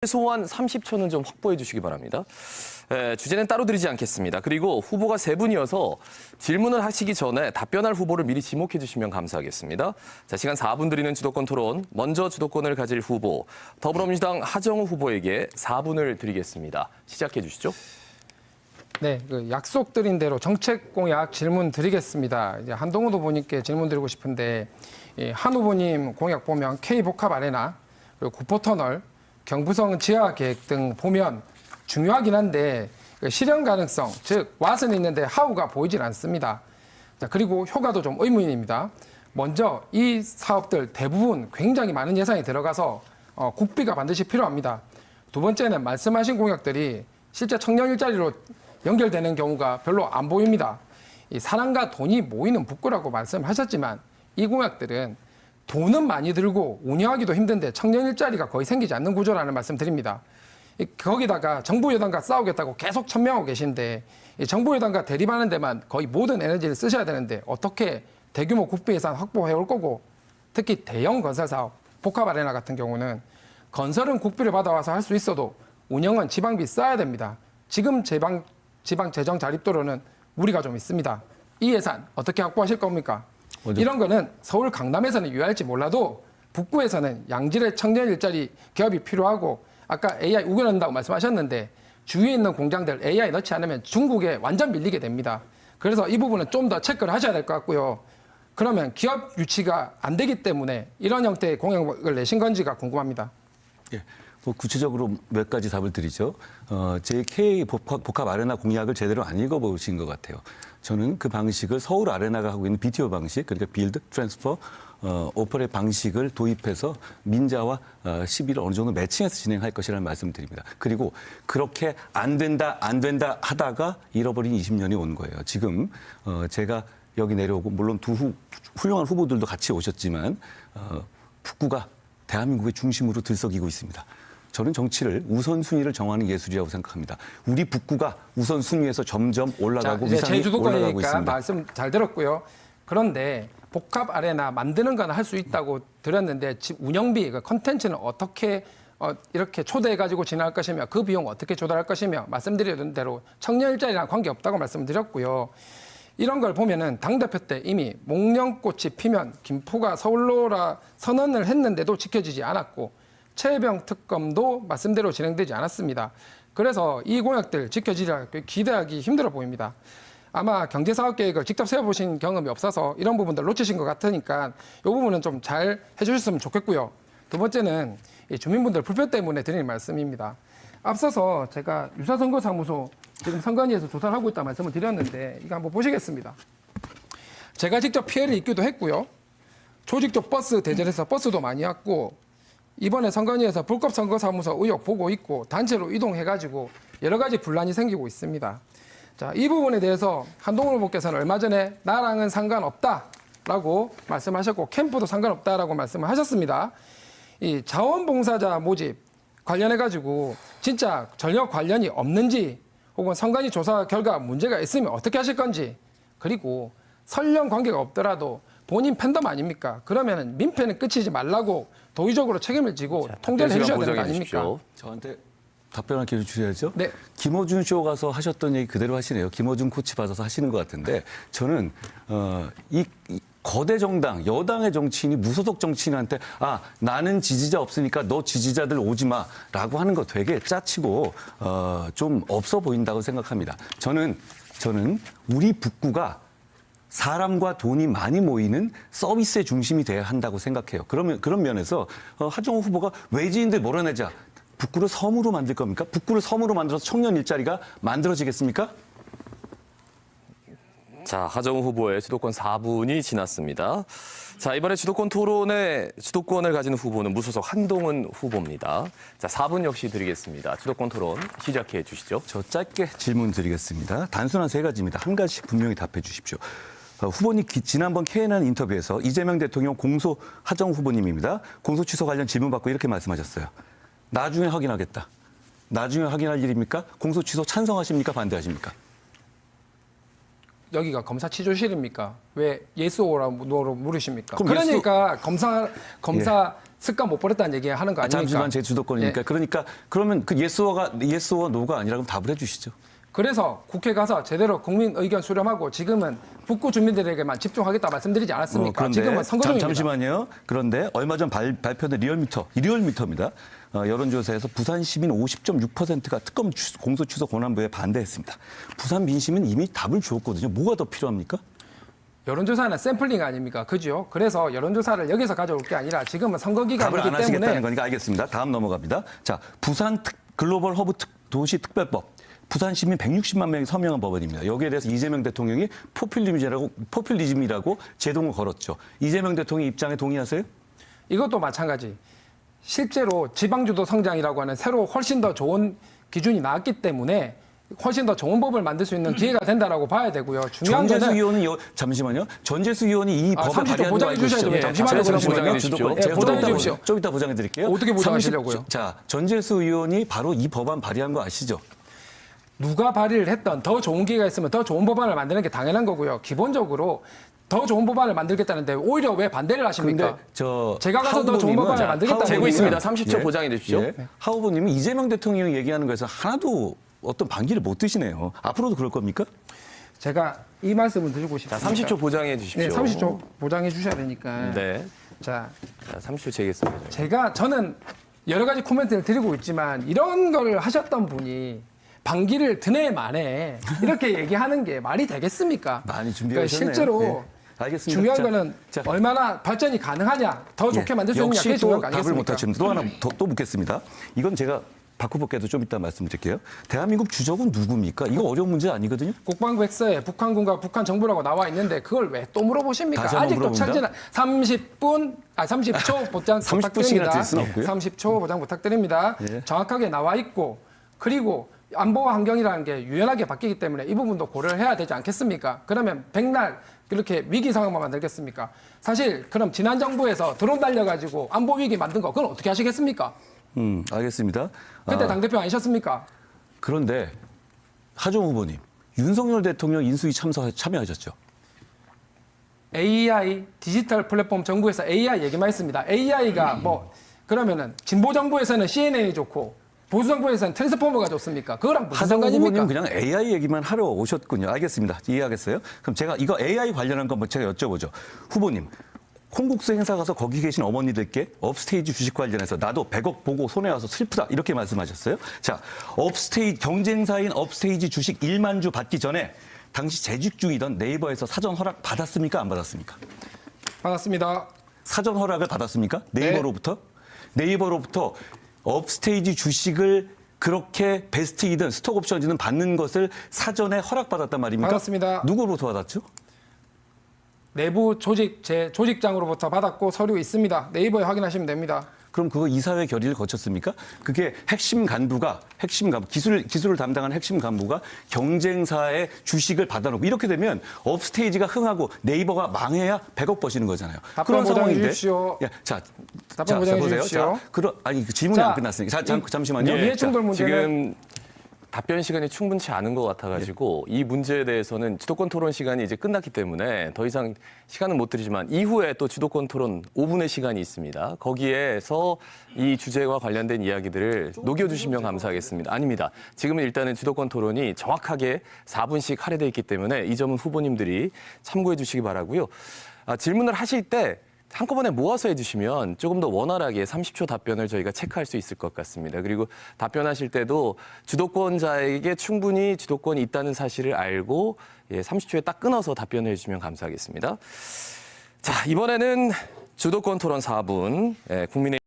최소한 30초는 좀 확보해 주시기 바랍니다. 주제는 따로 드리지 않겠습니다. 그리고 후보가 세 분이어서 질문을 하시기 전에 답변할 후보를 미리 지목해 주시면 감사하겠습니다. 자, 시간 4분 드리는 주도권 토론. 먼저 주도권을 가질 후보, 더불어민주당 하정우 후보에게 4분을 드리겠습니다. 시작해 주시죠. 네, 약속드린 대로 정책 공약 질문 드리겠습니다. 이제 한동훈 후보님께 질문 드리고 싶은데, 한 후보님 공약 보면 K복합 아레나, 그리고 구포터널, 경부성 지하 계획 등 보면 중요하긴 한데 실현 가능성, 즉 왓은 있는데 하우가 보이질 않습니다. 자, 그리고 효과도 좀 의문입니다. 먼저 이 사업들 대부분 굉장히 많은 예산이 들어가서 국비가 반드시 필요합니다. 두 번째는 말씀하신 공약들이 실제 청년 일자리로 연결되는 경우가 별로 안 보입니다. 이 사람과 돈이 모이는 북구라고 말씀하셨지만 이 공약들은 돈은 많이 들고 운영하기도 힘든데 청년 일자리가 거의 생기지 않는 구조라는 말씀 드립니다. 거기다가 정부 여당과 싸우겠다고 계속 천명하고 계신데 정부 여당과 대립하는 데만 거의 모든 에너지를 쓰셔야 되는데 어떻게 대규모 국비 예산 확보해 올 거고, 특히 대형 건설 사업, 복합 아레나 같은 경우는 건설은 국비를 받아와서 할 수 있어도 운영은 지방비 써야 됩니다. 지금 지방 재정 자립도로는 무리가 좀 있습니다. 이 예산 어떻게 확보하실 겁니까? 이런 거는 서울 강남에서는 유효할지 몰라도 북구에서는 양질의 청년 일자리 기업이 필요하고, 아까 AI 우겨넣는다고 말씀하셨는데 주위에 있는 공장들 AI 넣지 않으면 중국에 완전 밀리게 됩니다. 그래서 이 부분은 좀 더 체크를 하셔야 될 것 같고요. 그러면 기업 유치가 안 되기 때문에 이런 형태의 공약을 내신 건지가 궁금합니다. 예. 뭐 구체적으로 몇 가지 답을 드리죠. JK 복합 아레나 공약을 제대로 안 읽어보신 것 같아요. 저는 그 방식을 서울 아레나가 하고 있는 BTO 방식, 그러니까 빌드, 트랜스퍼, 오퍼레 방식을 도입해서 민자와 시비를 어느 정도 매칭해서 진행할 것이라는 말씀을 드립니다. 그리고 그렇게 안 된다 하다가 잃어버린 20년이 온 거예요. 지금 제가 여기 내려오고 물론 훌륭한 후보들도 같이 오셨지만 북구가 대한민국의 중심으로 들썩이고 있습니다. 저는 정치를 우선순위를 정하는 예술이라고 생각합니다. 우리 북구가 우선순위에서 점점 올라가고 위상이 올라가고 있습니다. 말씀 잘 들었고요. 그런데 복합 아레나 만드는 건 할 수 있다고 들었는데 운영비, 컨텐츠는 어떻게 이렇게 초대해가지고 진행할 것이며 그 비용 어떻게 조달할 것이며 말씀드린 대로 청년 일자리랑 관계없다고 말씀드렸고요. 이런 걸 보면은 당대표 때 이미 목련꽃이 피면 김포가 서울로라 선언을 했는데도 지켜지지 않았고 최혜병 특검도 말씀대로 진행되지 않았습니다. 그래서 이 공약들 지켜지리라 기대하기 힘들어 보입니다. 아마 경제사업계획을 직접 세워보신 경험이 없어서 이런 부분들 놓치신 것 같으니까 이 부분은 좀 잘 해주셨으면 좋겠고요. 두 번째는 주민분들 불편 때문에 드리는 말씀입니다. 앞서서 제가 유사선거사무소 지금 선관위에서 조사를 하고 있다 말씀을 드렸는데 이거 한번 보시겠습니다. 제가 직접 피해를 입기도 했고요. 조직적 버스 대절해서 버스도 많이 왔고, 이번에 선관위에서 불법 선거사무소 의혹 보고 있고 단체로 이동해가지고 여러 가지 분란이 생기고 있습니다. 자, 이 부분에 대해서 한동훈 후보께서는 얼마 전에 나랑은 상관없다라고 말씀하셨고 캠프도 상관없다라고 말씀을 하셨습니다. 이 자원봉사자 모집 관련해가지고 진짜 전혀 관련이 없는지 혹은 선관위 조사 결과 문제가 있으면 어떻게 하실 건지, 그리고 설령 관계가 없더라도 본인 팬덤 아닙니까? 그러면 민폐는 끝이지 말라고 도의적으로 책임을 지고 통제를 해주셔야 되는 거 아닙니까? 저한테 답변할 기회를 주셔야죠. 네. 김어준 쇼 가서 하셨던 얘기 그대로 하시네요. 김어준 코치 받아서 하시는 것 같은데 저는 이 거대 정당, 여당의 정치인이 무소속 정치인한테 나는 지지자 없으니까 너 지지자들 오지 마라고 하는 거 되게 짜치고 좀 없어 보인다고 생각합니다. 저는 우리 북구가 사람과 돈이 많이 모이는 서비스의 중심이 돼야 한다고 생각해요. 그런 면에서 하정우 후보가 외지인들 몰아내자. 북구를 섬으로 만들 겁니까? 북구를 섬으로 만들어서 청년 일자리가 만들어지겠습니까? 자, 하정우 후보의 주도권 4분이 지났습니다. 자, 이번에 주도권 토론에 주도권을 가지는 후보는 무소속 한동훈 후보입니다. 자, 4분 역시 드리겠습니다. 주도권 토론 시작해 주시죠. 저 짧게 질문 드리겠습니다. 단순한 세 가지입니다. 한 가지씩 분명히 답해 주십시오. 후보님 지난번 KNN 인터뷰에서 이재명 대통령 공소 하정우 후보님입니다. 공소 취소 관련 질문 받고 이렇게 말씀하셨어요. 나중에 확인하겠다. 나중에 확인할 일입니까? 공소 취소 찬성하십니까? 반대하십니까? 여기가 검사 취조실입니까? 왜 yes or로 물으십니까? 그럼 그러니까 검사 습관 못 버렸다는 얘기 하는 거 아닙니까? 잠시만 제 주도권이니까. 예. 그러니까 그러면 그 예스와 노가 아니라 그럼 답을 해주시죠. 그래서 국회 가서 제대로 국민 의견 수렴하고 지금은 북구 주민들에게만 집중하겠다 말씀드리지 않았습니까? 그런데 지금은 선거 중입니다. 잠시만요. 그런데 얼마 전 발표된 리얼미터입니다. 여론조사에서 부산 시민 50.6%가 특검 공소 취소 권한부에 반대했습니다. 부산 민심은 이미 답을 주었거든요. 뭐가 더 필요합니까? 여론조사는 샘플링 아닙니까? 그죠? 그래서 여론조사를 여기서 가져올 게 아니라 지금은 선거 답을 기간이기 안 때문에 하시겠다는 거니까 알겠습니다. 다음 넘어갑니다. 자, 부산 글로벌 허브 도시 특별법. 부산 시민 160만 명이 서명한 법안입니다. 여기에 대해서 이재명 대통령이 포퓰리즘이라고 제동을 걸었죠. 이재명 대통령 입장에 동의하세요? 이것도 마찬가지. 실제로 지방주도 성장이라고 하는 새로 훨씬 더 좋은 기준이 나왔기 때문에 훨씬 더 좋은 법을 만들 수 있는 기회가 된다라고 봐야 되고요. 중요한 전재수 거는 의원이 잠시만요. 전재수 의원이 이 법을 30초 발의한 거 보장해 알고 주셔야죠. 계시죠? 잠시만요. 잠시만요. 그러면 보장해 주십시오. 제가 보장해 좀 이따 주십시오. 좀 이따 보장해 드릴게요. 어떻게 보장하시려고요? 자, 전재수 의원이 바로 이 법안 발의한 거 아시죠? 누가 발의를 했던 더 좋은 기회가 있으면 더 좋은 법안을 만드는 게 당연한 거고요. 기본적으로 더 좋은 법안을 만들겠다는데 오히려 왜 반대를 하십니까? 근데 제가 가서 더 좋은 법안을 만들겠다는 재고 얘기는 있습니다. 30초 보장해 주십시오. 하 후보님은 이재명 대통령이 얘기하는 거에서 하나도 어떤 반기를 못 드시네요. 앞으로도 그럴 겁니까? 제가 이 말씀을 드리고 자, 싶습니다. 30초 보장해 주십시오. 네, 30초 보장해 주셔야 되니까. 네. 자, 자, 30초 재겠습니다. 저는 여러 가지 코멘트를 드리고 있지만 이런 거를 하셨던 분이 반기를 드네 만에 이렇게 얘기하는 게 말이 되겠습니까? 많이 준비하셨네요. 실제로 네. 알겠습니다. 중요한 자, 거는 자. 얼마나 발전이 가능하냐, 더 좋게 만들 수 있느냐, 역시 그게 또 중요한 거 답을 아니겠습니까? 못 하시는데 또 하나 또 묻겠습니다. 이건 제가 박 후보께도 좀 이따 말씀드릴게요. 대한민국 주적은 누굽니까? 이거 어려운 문제 아니거든요. 국방부 엑서에 북한군과 북한 정부라고 나와 있는데 그걸 왜 또 물어보십니까? 다시 한번 아직도 물어봅니다. 철저한 30초 보장 30분씩이나 들 수는 없고요. 30초 보장 부탁드립니다. 예. 정확하게 나와 있고 그리고 안보와 환경이라는 게 유연하게 바뀌기 때문에 이 부분도 고려를 해야 되지 않겠습니까? 그러면 백날 그렇게 위기 상황만 만들겠습니까? 사실 그럼 지난 정부에서 드론 달려가지고 안보 위기 만든 거 그건 어떻게 하시겠습니까? 알겠습니다. 그때 당대표 아니셨습니까? 그런데 하정 후보님, 윤석열 대통령 인수위 참여하셨죠? AI 디지털 플랫폼 정부에서 AI 얘기만 했습니다. AI가 그러면은 진보 정부에서는 CNN이 좋고 보수 정부에서는 트랜스포머가 좋습니까? 그거랑 무슨 하정 상관입니까? 후보님 그냥 AI 얘기만 하러 오셨군요. 알겠습니다. 이해하겠어요? 그럼 제가 이거 AI 관련한 거 제가 여쭤보죠. 후보님, 콩국수 행사 가서 거기 계신 어머니들께 업스테이지 주식 관련해서 나도 100억 보고 손해와서 슬프다 이렇게 말씀하셨어요. 자, 경쟁사인 업스테이지 주식 1만 주 받기 전에 당시 재직 중이던 네이버에서 사전 허락 받았습니까? 안 받았습니까? 반갑습니다. 사전 허락을 받았습니까? 네. 네이버로부터? 네이버로부터 업스테이지 주식을 그렇게 베스트이든 스톡옵션이든 받는 것을 사전에 허락받았단 말입니까? 받았습니다. 누구로부터 받았죠? 내부 제 조직장으로부터 받았고 서류 있습니다. 네이버에 확인하시면 됩니다. 그럼 그거 이사회 결의를 거쳤습니까? 그게 핵심 간부, 기술을 담당하는 핵심 간부가 경쟁사의 주식을 받아놓고 이렇게 되면 업스테이지가 흥하고 네이버가 망해야 100억 버시는 거잖아요. 답변 보장해 주십시오. 야, 자, 답변 보장해 보세요. 주십시오. 그 질문이 자, 안 끝났으니까. 잠시만요. 이해 충돌 문제는 지금 답변 시간이 충분치 않은 것 같아가지고 이 문제에 대해서는 주도권 토론 시간이 이제 끝났기 때문에 더 이상 시간은 못 드리지만 이후에 또 주도권 토론 5분의 시간이 있습니다. 거기에서 이 주제와 관련된 이야기들을 녹여주시면 감사하겠습니다. 아닙니다. 지금은 일단은 주도권 토론이 정확하게 4분씩 할애돼 있기 때문에 이 점은 후보님들이 참고해 주시기 바라고요. 질문을 하실 때 한꺼번에 모아서 해주시면 조금 더 원활하게 30초 답변을 저희가 체크할 수 있을 것 같습니다. 그리고 답변하실 때도 주도권자에게 충분히 주도권이 있다는 사실을 알고 30초에 딱 끊어서 답변을 해주시면 감사하겠습니다. 자, 이번에는 주도권 토론 4분 국민의